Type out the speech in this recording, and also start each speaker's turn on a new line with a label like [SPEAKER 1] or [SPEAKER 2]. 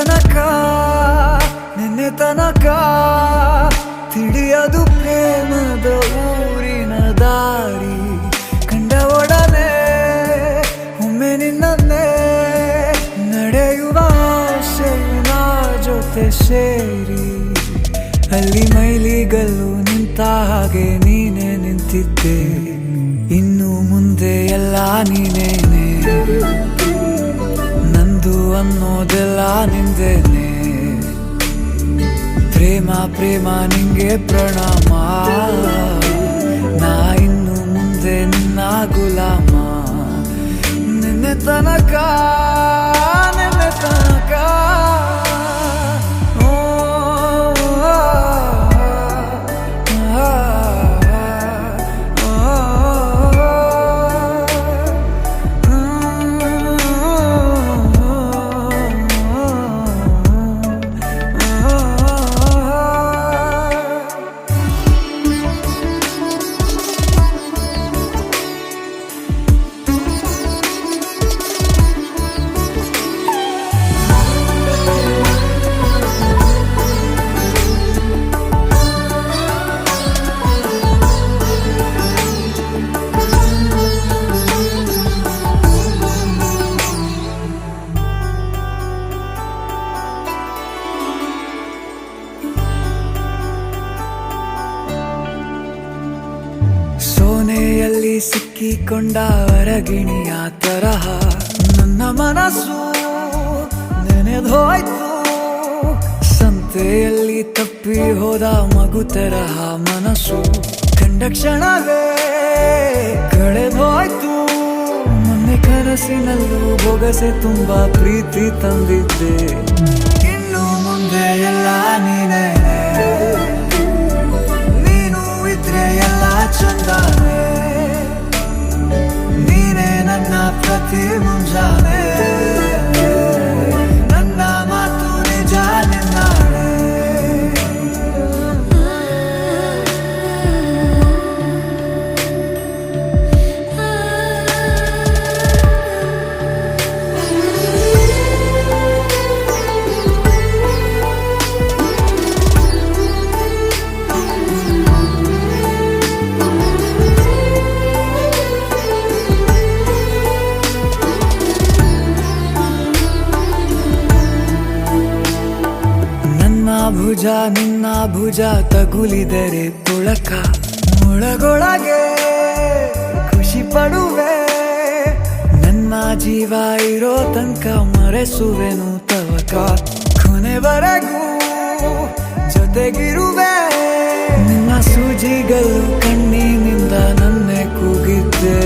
[SPEAKER 1] ತನಕ ನಿನ್ನೆ ತನಕ ತಿಳಿಯದು ಪ್ರೇಮದ ಊರಿನ ದಾರಿ ಕಂಡ ಒಡನೆ ಒಮ್ಮೆ ನಿನ್ನೇ ನಡೆಯುವ ಆಸೆಯ ಜೊತೆ ಸೇರಿ ಅಲ್ಲಿ ಮೈಲಿಗಲ್ಲು ನಿಂತ ಹಾಗೆ ನೀನೆ ನಿಂತಿದ್ದೆ ಇನ್ನು ಮುಂದೆ ಎಲ್ಲ ನೀನೇನೆ ನಂದು ಅನ್ನೋದೆಲ್ಲ ನಿಂದೇನೆ ಪ್ರೇಮ ಪ್ರೇಮ ನಿಂಗೆ ಪ್ರಣಾಮ ನಾ ಇನ್ನು ಮುಂದೆ ನಿನ್ನ ಗುಲಾಮ ನಿನ್ನೆ ತನಕ ನಿನ್ನೆ ತನಕ ಸೋನೆಯಲ್ಲಿ ಸಿಕ್ಕಿಕೊಂಡ ಹೊರಗಿಣಿಯ ತರಹ ನನ್ನ ಮನಸ್ಸು ನೆನೆದೋಯ್ತು ಸಂತೆಯಲ್ಲಿ ತಪ್ಪಿ ಹೋದ ಮಗು ತರಹ ಮನಸ್ಸು ಕಂಡ ಕ್ಷಣವೇ ಕಳೆದೋಯ್ತು ಮೊನ್ನೆ ಕನಸಿನಲ್ಲೂ ಬೊಗಸೆ ತುಂಬಾ ಪ್ರೀತಿ ತಂದಿದ್ದೆ ಇನ್ನು ಮುಂದೆ ಎಲ್ಲ ನೀನೇ ಎಲ್ಲ ಚಂದಾನೆ ನೀನೇ ನನ್ನ ಪ್ರತಿ ಮುಂಜಾನೆ ನನ್ನ ಮಾತು ನಿಜ ನಿನ್ನಾಳೆ ಭುಜ ನಿನ್ನ ಭುಜ ತಗುಲಿದರೆ ತುಳಕ ಒಳಗೊಳಗೆ ಖುಷಿ ಪಡುವೆ ನನ್ನ ಜೀವ ಇರೋ ತನಕ ಮರೆಸುವೆನು ತವಕ ಕೊನೆವರೆಗೂ ಜೊತೆಗಿರುವೆ ನಿನ್ನ ಸೂಜಿಗಳು ಕಣ್ಣಿನಿಂದ ನನ್ನೆ ಕೂಗಿದ್ದೆ